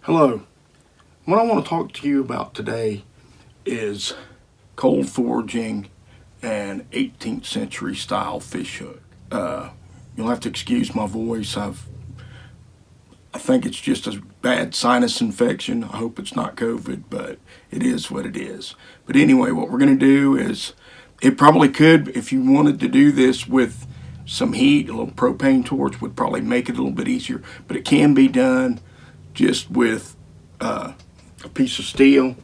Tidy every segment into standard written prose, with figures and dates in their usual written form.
Hello. What I want to talk to you about today is cold forging and 18th century style fish hook. You'll have to excuse my voice. I think it's just a bad sinus infection. I hope it's not COVID, but it is what it is. But anyway, what we're going to do is, it probably could, if you wanted to do this with some heat, a little propane torch would probably make it a little bit easier, but it can be done just with a piece of steel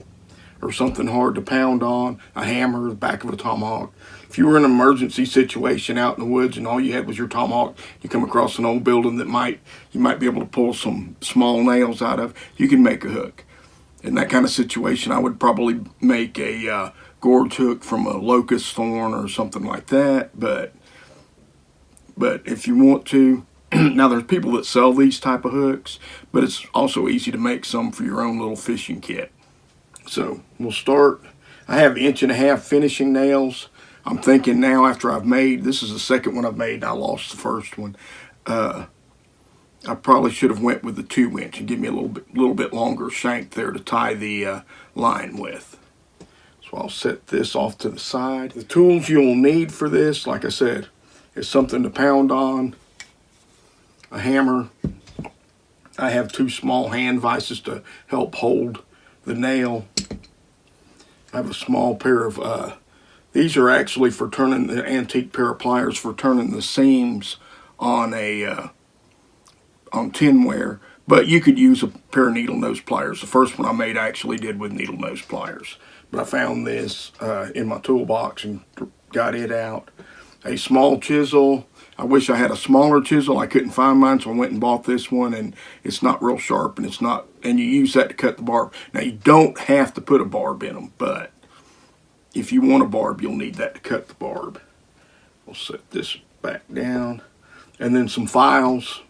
or something hard to pound on, a hammer, the back of a tomahawk. If you were in an emergency situation out in the woods and all you had was your tomahawk, you come across an old building that you might be able to pull some small nails out of, you can make a hook. In that kind of situation, I would probably make a gorge hook from a locust thorn or something like that. But if you want to, now there's people that sell these type of hooks, but it's also easy to make some for your own little fishing kit. So we'll start. I have 1.5 inch finishing nails. I'm thinking now, after I've made, this is the second one I've made, I lost the first one. I probably should have went with the 2 inch and give me a little bit longer shank there to tie the line with. So I'll set this off to the side. The tools you'll need for this, like I said, is something to pound on, a hammer. I have 2 small hand vices to help hold the nail. I have a small pair of, these are actually for turning, the antique pair of pliers for turning the seams on on tinware, but you could use a pair of needle nose pliers. The first one I made I actually did with needle nose pliers, but I found this in my toolbox and got it out. A small chisel. I wish I had a smaller chisel. I couldn't find mine, so I went and bought this one, and it's not real sharp, and you use that to cut the barb. Now, you don't have to put a barb in them, but if you want a barb, you'll need that to cut the barb. We'll set this back down. And then some files.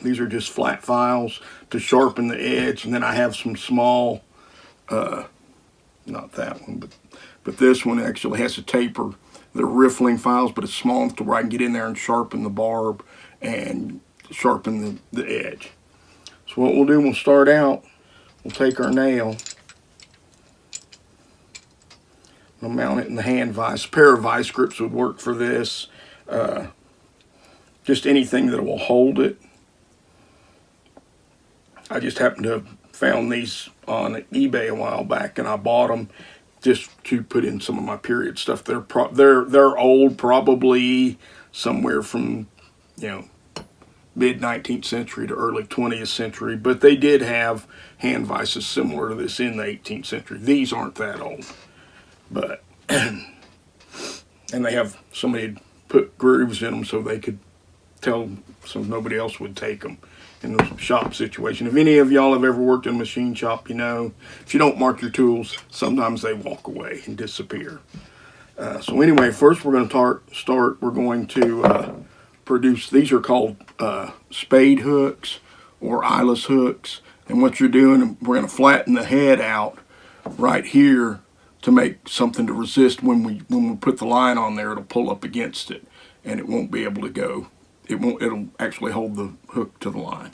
These are just flat files to sharpen the edge. And then I have some small, not that one, but this one actually has a taper. They're riffling files, but it's small enough to where I can get in there and sharpen the barb and sharpen the edge. So what we'll do, we'll start out, we'll take our nail, we'll mount it in the hand vise. A pair of vice grips would work for this. Just anything that will hold it. I just happened to have found these on eBay a while back, and I bought them just to put in some of my period stuff. They're old, probably somewhere from, mid 19th century to early 20th century, but they did have hand vices similar to this in the 18th century. These aren't that old, but and they have somebody had put grooves in them so they could tell, so nobody else would take them in the shop situation. If any of y'all have ever worked in a machine shop, if you don't mark your tools, sometimes they walk away and disappear. So anyway, first we're going to start. We're going to produce, these are called spade hooks or eyeless hooks. And what you're doing, we're going to flatten the head out right here to make something to resist. When we put the line on there, it'll pull up against it and it won't be able to go. It'll actually hold the hook to the line.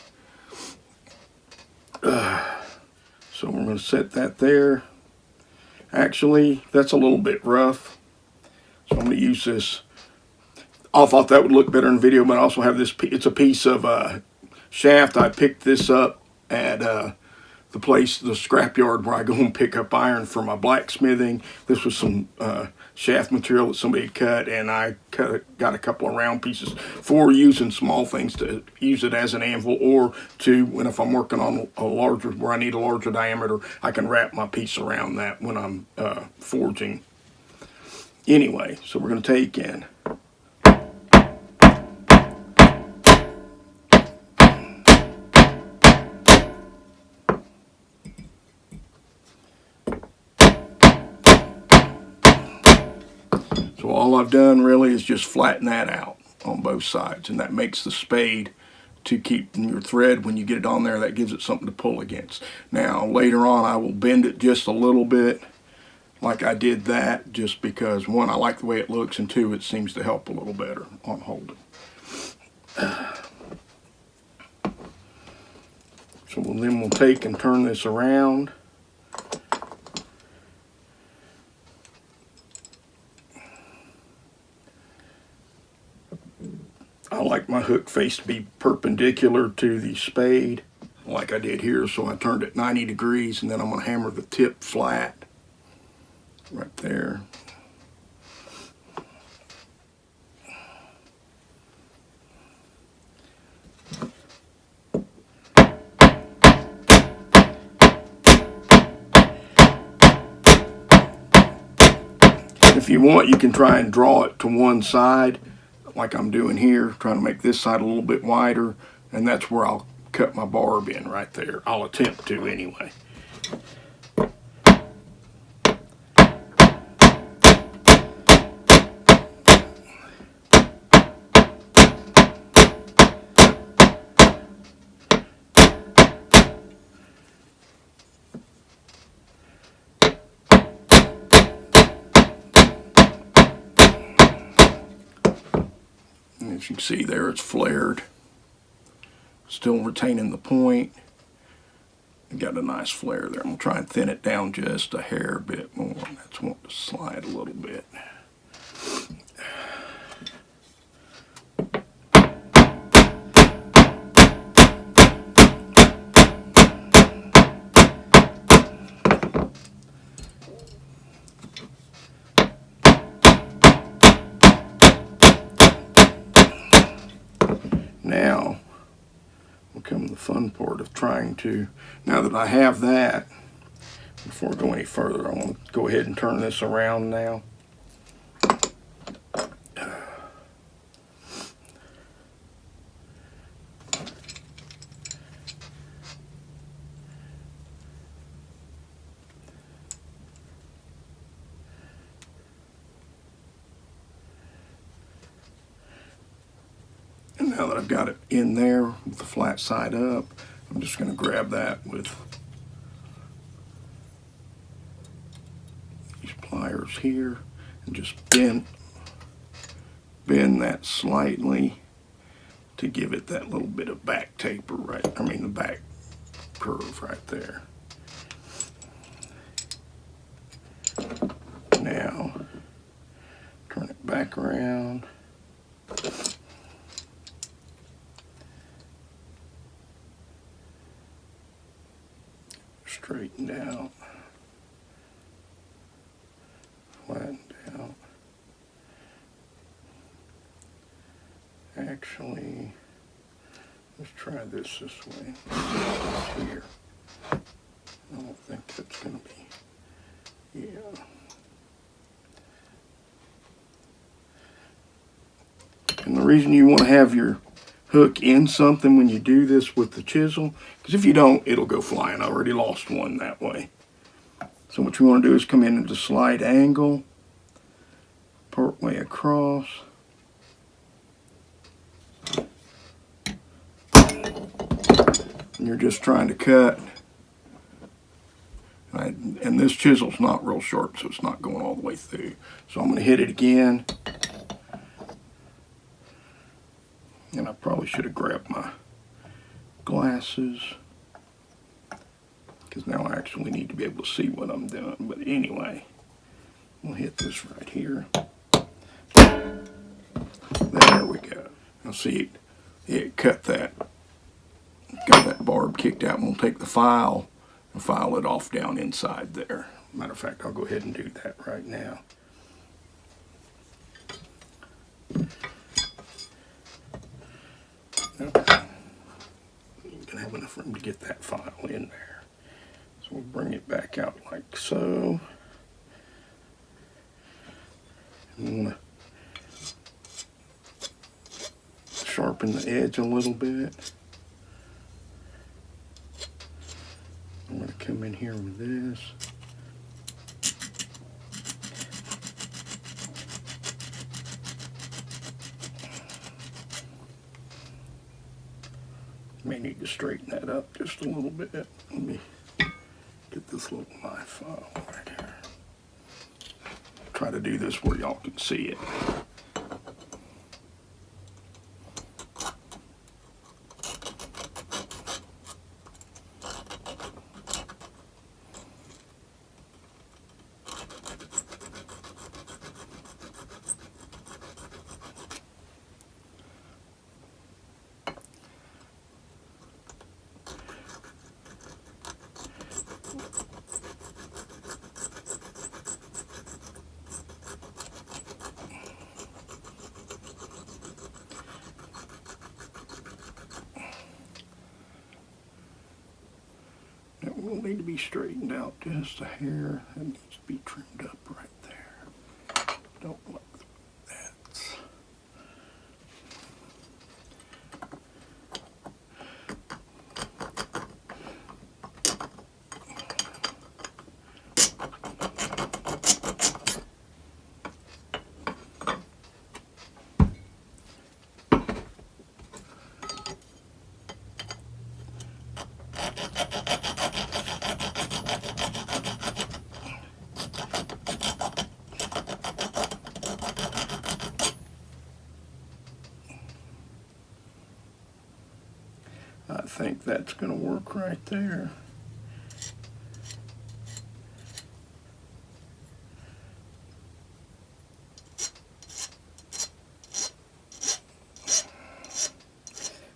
So we're going to set that there. Actually, that's a little bit rough, so I'm going to use this. I thought that would look better in video, but I also have this. It's a piece of shaft. I picked this up at the scrapyard where I go and pick up iron for my blacksmithing. This was some shaft material that somebody had cut, and I got a couple of round pieces for using small things, to use it as an anvil, or if I'm working on where I need a larger diameter, I can wrap my piece around that when I'm forging. Anyway, so we're going to take in. So all I've done really is just flatten that out on both sides, and that makes the spade to keep your thread when you get it on there. That gives it something to pull against. Now later on I will bend it just a little bit like I did that, just because, one, I like the way it looks, and two, it seems to help a little better on holding. So then we'll take and turn this around. I like my hook face to be perpendicular to the spade, like I did here, so I turned it 90 degrees, and then I'm going to hammer the tip flat right there. If you want, you can try and draw it to one side, like I'm doing here, trying to make this side a little bit wider, and that's where I'll cut my barb in right there. I'll attempt to anyway. As you can see there, it's flared, still retaining the point. Got a nice flare there. I'm going to try and thin it down just a hair bit more. That's want to slide a little bit. Now will come the fun part of trying to, now that I have that, before I go any further, I want to go ahead and turn this around now. And now that I've got it in there with the flat side up, I'm just going to grab that with these pliers here and just bend that slightly to give it that little bit of back taper, the back curve right there. Now, turn it back around. Straightened out, flattened out. Actually, let's try this way. Here. I don't think that's going to be, yeah. And the reason you want to have your hook in something when you do this with the chisel, because if you don't, it'll go flying. I already lost one that way. So what you want to do is come in at a slight angle, part way across. And you're just trying to cut. And this chisel's not real sharp, so it's not going all the way through. So I'm going to hit it again. And I probably should have grabbed my glasses, because now I actually need to be able to see what I'm doing. But anyway, we'll hit this right here. There we go. Now see, it got that barb kicked out, and we'll take the file and file it off down inside there. Matter of fact, I'll go ahead and do that right now. Okay. You can have enough room to get that file in there. So we'll bring it back out like so. And we want to sharpen the edge a little bit. I'm going to come in here with this. May need to straighten that up just a little bit. Let me get this little knife file right here. Try to do this where y'all can see it. will need to be straightened out just a hair. That needs to be trimmed up right there. Don't like that. I think that's going to work right there.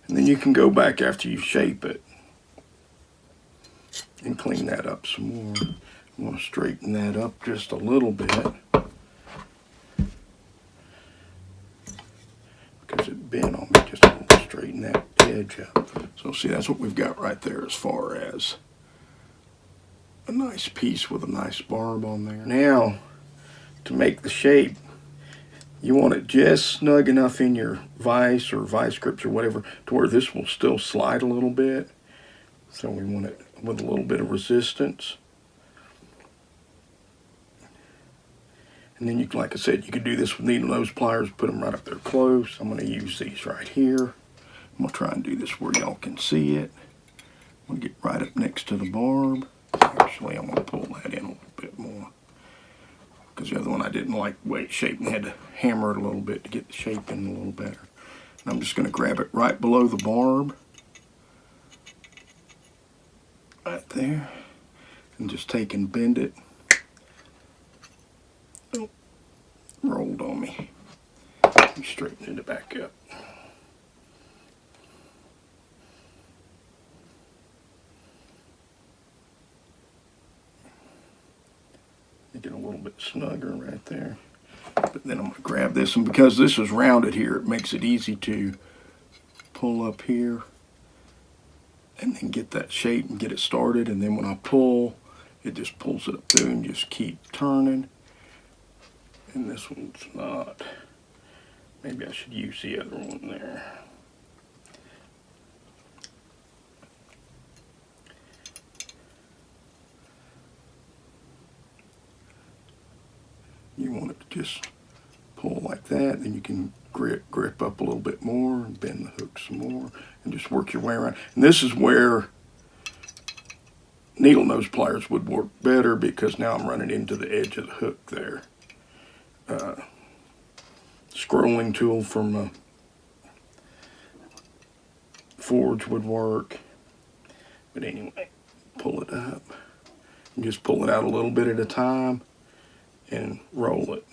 And then you can go back after you shape it and clean that up some more. I'm going to straighten that up just a little bit because it bent on me. Just going to straighten that edge up. So see, that's what we've got right there as far as a nice piece with a nice barb on there. Now, to make the shape, you want it just snug enough in your vise or vice grips or whatever to where this will still slide a little bit. So we want it with a little bit of resistance. And then, like I said, you can do this with needle nose pliers, put them right up there close. I'm going to use these right here. I'm going to try and do this where y'all can see it. I'm going to get right up next to the barb. Actually, I'm going to pull that in a little bit more, because the other one I didn't like the way it's shaped and had to hammer it a little bit to get the shape in a little better. And I'm just going to grab it right below the barb, right there, and just take and bend it. Oh, rolled on me. Straighten it back up. Make it a little bit snugger right there. But then I'm going to grab this, and because this is rounded here, it makes it easy to pull up here and then get that shape and get it started. And then when I pull, it just pulls it up through and just keep turning. And this one's not. Maybe I should use the other one there. You want it to just pull like that, then you can grip up a little bit more and bend the hook some more and just work your way around. And this is where needle nose pliers would work better, because now I'm running into the edge of the hook there. Scrolling tool from Forge would work. But anyway, pull it up. And just pull it out a little bit at a time and roll it.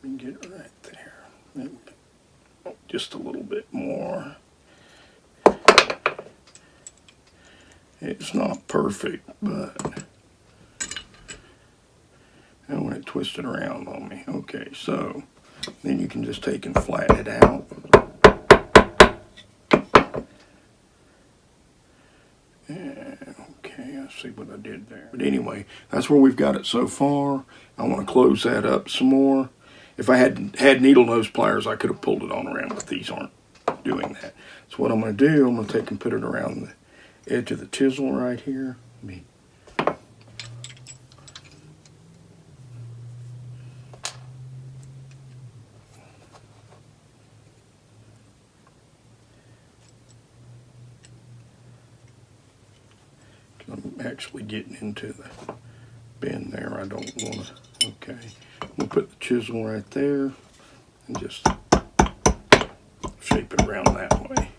And get it right there. And just a little bit more. It's not perfect, but I want it twisted around on me. Okay, so then you can just take and flatten it out. Okay, I see what I did there. But anyway, that's where we've got it so far. I want to close that up some more. If I had needle nose pliers, I could have pulled it on around, but these aren't doing that. So what I'm going to do, I'm going to take and put it around the edge of the chisel right here. I'm actually getting into the bend there. I don't want to. Okay, we'll put the chisel right there and just shape it around that way.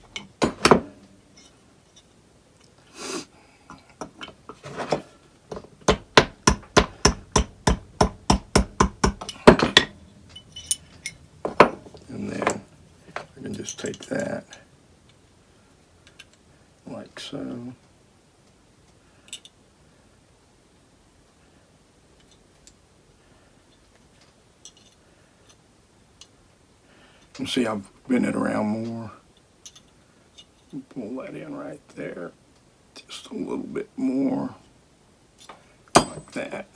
And then I can just take that like so. See, I've bent it around more. Pull that in right there. Just a little bit more. Like that.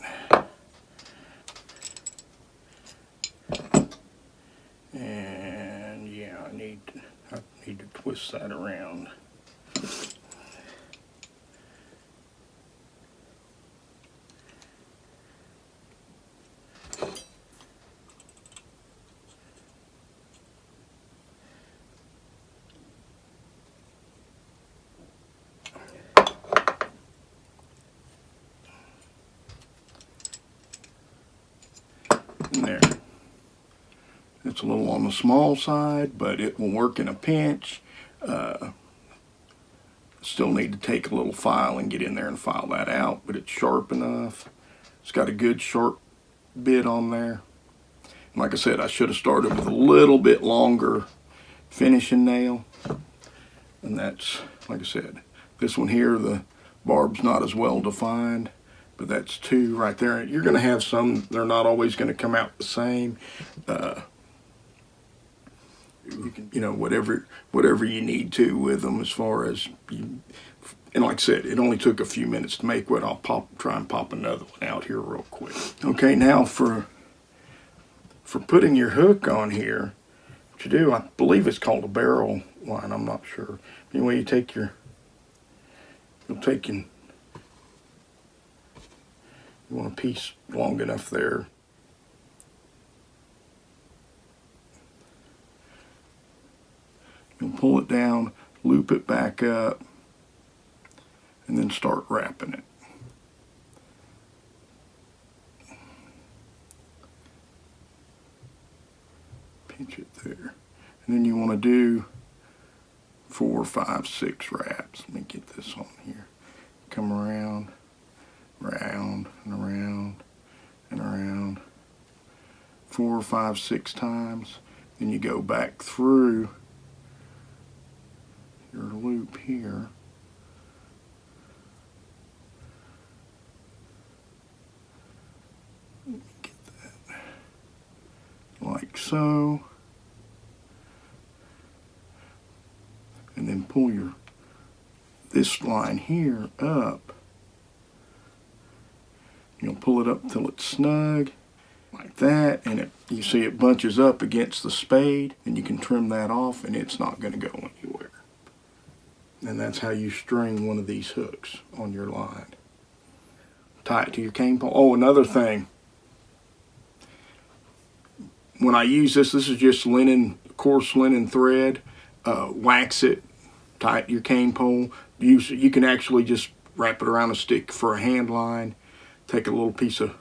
And yeah, I need to twist that around. There. It's a little on the small side, but it will work in a pinch. Still need to take a little file and get in there and file that out, but it's sharp enough. It's got a good sharp bit on there. And like I said, I should have started with a little bit longer finishing nail. And that's, like I said, this one here, the barb's not as well defined, but that's 2 right there. You're going to have some, they're not always going to come out the same. You can, you know, whatever you need to with them as far as you, and like I said, it only took a few minutes to make what. I'll try and pop another one out here real quick. Okay, now for putting your hook on here, what you do, I believe it's called a barrel line, I'm not sure. Anyway, you take your, you want a piece long enough there. You'll pull it down, loop it back up, and then start wrapping it. Pinch it there. And then you want to do 4, 5, 6 wraps. Let me get this on here. Come around, round, and around, and around. 4, 5, 6 times. Then you go back through your loop here. Get that like so. And then pull this line here up. You'll pull it up till it's snug like that, and you see it bunches up against the spade, and you can trim that off and it's not going to go anywhere. And that's how you string one of these hooks on your line. Tie it to your cane pole. Oh, another thing. When I use this is just linen, coarse linen thread. Wax it, tie it to your cane pole. You can actually just wrap it around a stick for a hand line. Take a little piece of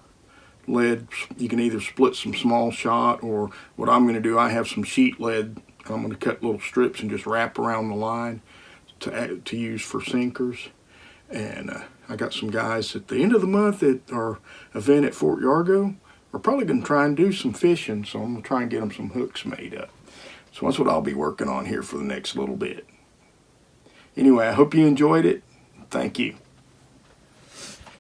lead. You can either split some small shot, or what I'm going to do, I have some sheet lead. I'm going to cut little strips and just wrap around the line to use for sinkers. And I got some guys at the end of the month at our event at Fort Yargo are probably going to try and do some fishing, so I'm going to try and get them some hooks made up. So that's what I'll be working on here for the next little bit. Anyway, I hope you enjoyed it. Thank you.